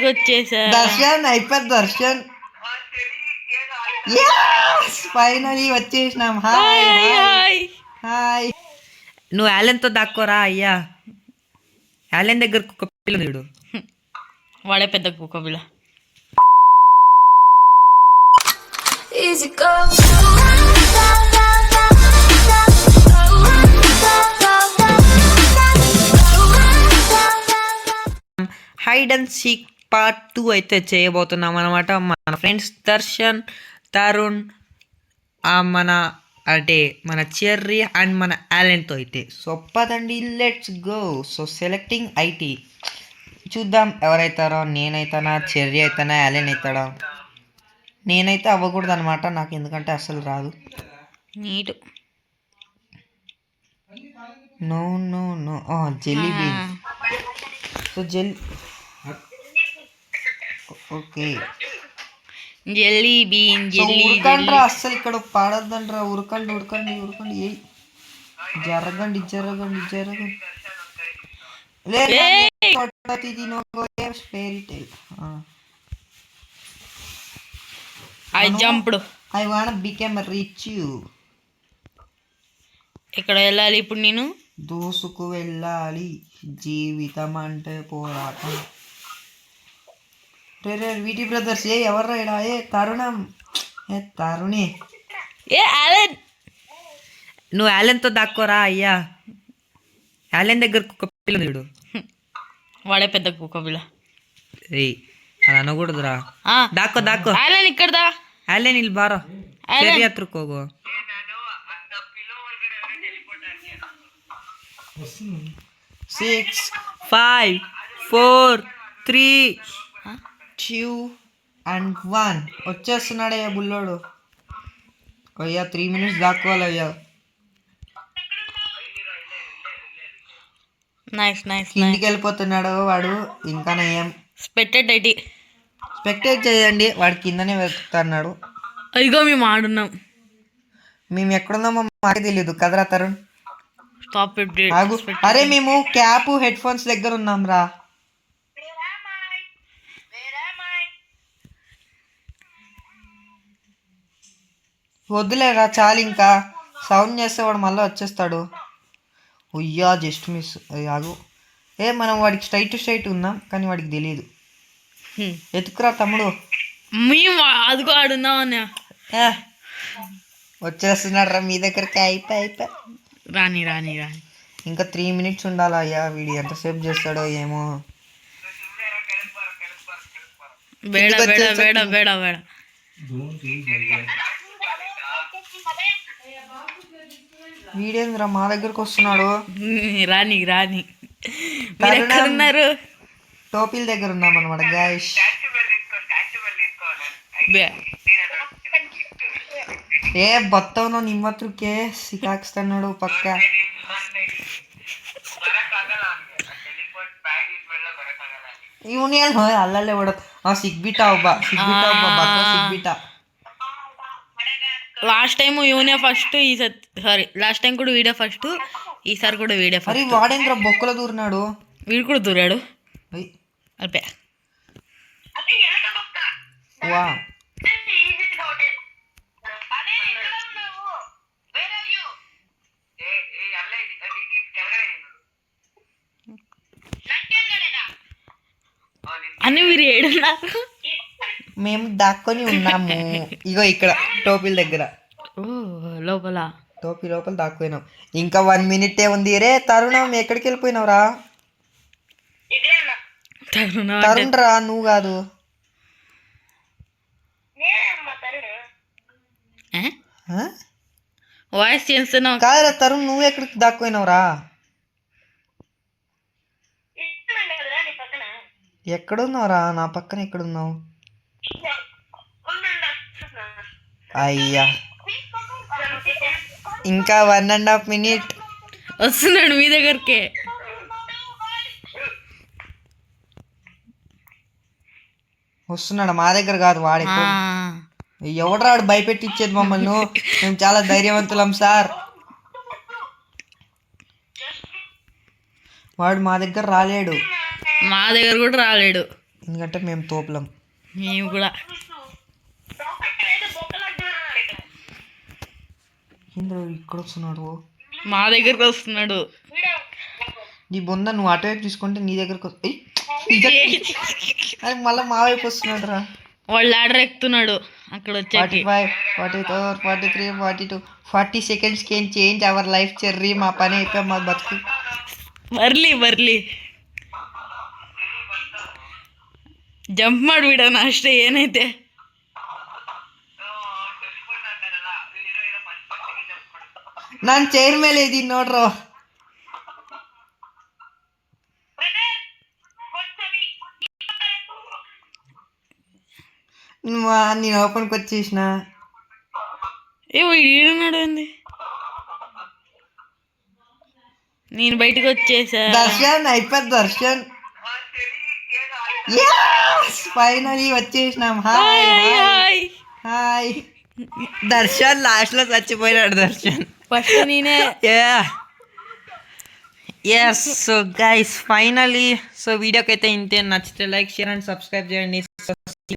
వచ్చేసా. దర్శన్ అయిపోయింది దర్శన్. ఫైనలీ వచ్చేసినాం. Hi hi hi. నువ్వు యాలెన్తో దాక్కోరా అయ్యా. యాలెన్ దగ్గర కుక్క పిల్ల చూడు. వాడే పెద్ద కుక్క పిల్ల. హైడ్ అండ్ సీక్ పార్ట్ 2 అయితే చేయబోతున్నాం అనమాట. మన ఫ్రెండ్స్ దర్శన్, తరుణ్, మన చెర్రీ అండ్ మన యాలెన్తో అయితే. సో పదండి, let's go. So selecting IT చూద్దాం ఎవరైతారో. నేనైతానా, చెర్రీ అవుతానా, యాలెన్ అవుతాడా? నేనైతే అవ్వకూడదు అనమాట నాకు, ఎందుకంటే అసలు రాదు. నీటు no no no. Jelly bean. So okay jelly bean. ఉరకండ్రా, అస్సలు ఇక్కడ పాడద్దండ్రా. ఉరకండి ఉరకండి ఉరకండి. ఏ జరగండి జరగండి జరగండి. I want become rich. ఇక్కడ వెళ్ళాలి ఇప్పుడు నేను. దూసుకు వెళ్ళాలి, జీవితం అంటే పోరాటం. రే వీటి బ్రదర్స్. ఎవర్రా ఇడా? తరుణం. తరుణే. యాలెన్. నువ్వు యాలెన్తో దాక్కోరా అయ్యా. యాలెన్ దగ్గర కుక్క పిల్ల చూడు. వాడే పెద్ద కుక్క పిల్ల. అది అనకూడదురా. దాక్కో దాక్కో. యాలెన్ ఇక్కడ దా. యాలెన్ ಇಲ್ಲಿ ಬಾರೋ. ಸರಿ ಹತ್ರಕ್ಕೆ ಹೋಗು. 6 5 4 3 2 and 1 వచ్చేస్తున్నాడయ్యా బుల్లోడు. అయ్యా 3 minutes దాక్కోవాలయ్యా. Nice nice. ఇంటికి వెళ్ళిపోతున్నాడు వాడు. ఇంకా నయం. స్పెక్టేట్ చేయండి. వాడు కిందనే వెతుకుతున్నాడు. అదిగో మేము ఆడున్నాం. మేము ఎక్కడున్నామో మాకే తెలియదు కదరా తరుణ్. ఆగు. అరే మేము క్యాప్ హెడ్ ఫోన్స్ దగ్గర ఉన్నాం రా. వద్దులేరా చాలు. ఇంకా సౌండ్ చేస్తే వాడు మళ్ళీ వచ్చేస్తాడు. ఉయ్యా జస్ట్ మిస్. ఆగు. మనం వాడికి స్ట్రైట్ ఉన్నాం కానీ వాడికి తెలియదు. ఎత్తుకురా తమ్ముడు. మేము అదిగో ఆడున్నాం అన్న. వచ్చేస్తున్నాడు రా మీ దగ్గరికి. అయిపోయి రాని ఇంకా 3 minutes ఉండాలా అయ్యా. వీడు ఎంతసేపు చేస్తాడో ఏమో. వీడేంద్రా మా దగ్గరకు వస్తున్నాడు. రాని టోపీల దగ్గర ఉన్నాం అనమాట గాయస్. ಬತ್ತವನು ನಿಮ್ಮ ಹತ್ರಕ್ಕೆ ಸಿಕ್ಕಾಕ್ಸ್ತಾನೋಡು ಪಕ್ಕ. ಇವನೇನು ಅಲ್ಲಲ್ಲೇ ಓಡೋದು. ಸಿಗ್ಬಿಟ್ಟ ಒಬ್ಬ ಸಿಗ್ಬಿಟ್ಟ. లాస్ట్ టైం యూనే ఫస్ట్, ఈసారి లాస్ట్ టైం కూడా వీడే ఫస్ట్, ఈసారి కూడా వీడే ఫస్ట్. వాడేంద్ర బొక్కలో దూరినాడు. వీడు కూడా దూరాడు. అదే వా. అని మీరు ఏడున్నారు. మేము దాక్కొని ఉన్నాము. ఇగో ఇక్కడ టోపీల దగ్గర. లోపల టోపీ లోపల దాక్కుపోయినాం. ఇంకా 1 minute ఉంది. రే తరుణం ఎక్కడికి వెళ్ళిపోయినావురా? తరుణ్ రా, నువ్వు కాదు. వాయిస్ చేస్తున్నావు కాదురా తరుణ్, నువ్వు ఎక్కడికి దాక్కుపోయినావురా? ఎక్కడున్నావురా? నా పక్కన ఎక్కడున్నావు? అయ్యా ఇంకా 1.5 minute. వస్తున్నాడు మీ దగ్గరకే. వస్తున్నాడు మా దగ్గర కాదు, వాడు ఎవడరాడు భయపెట్టించేది మమ్మల్ని. మేము చాలా ధైర్యవంతులం సార్. వాడు మా దగ్గర రాలేడు. మా దగ్గర కూడా రాలేడు. ఎందుకంటే మేము తోపులం. మేము కూడా. ఏంద్ర ఇక్కడ వస్తున్నాడు? మా దగ్గరకు వస్తున్నాడు. నీ బొంద నువ్వు అటువైపు చూసుకుంటే నీ దగ్గరకు అది మళ్ళీ మా వైపు వస్తున్నాడు రా. వాళ్ళు ఆర్డర్ ఎక్కుతున్నాడు అక్కడ వచ్చాక. 45, 44, 43, 42, 40 seconds can change our life cherry. మా పని అయిపోయి మా బతుకు. ಬರ್ಲಿ ಜಂಪ್ ಮಾಡಿಬಿಡೋಣ ಅಷ್ಟೇ, ಏನೈತೆ. ನಾನು ಚೈರ್ ಮೇಲೆ ಇದ್ದೀನಿ ನೋಡ್ರು. నేను ఓపెన్కి వచ్చేసిన. ఈడున్నాడు ఏంది? నేను బయటకు వచ్చేసా. దర్శన్ అయిపోయింది. దర్శన్ ఫైనలీ వచ్చేసినాం. Hi hi. దర్శన్ లాస్ట్ లో చచ్చిపోయినాడు. దర్శన్ ఫస్ట్ నేనే. Yes. So guys finally so వీడియోకి అయితే ఇంతే. నచ్చితే లైక్, షేర్ అండ్ సబ్స్క్రైబ్ చేయండి.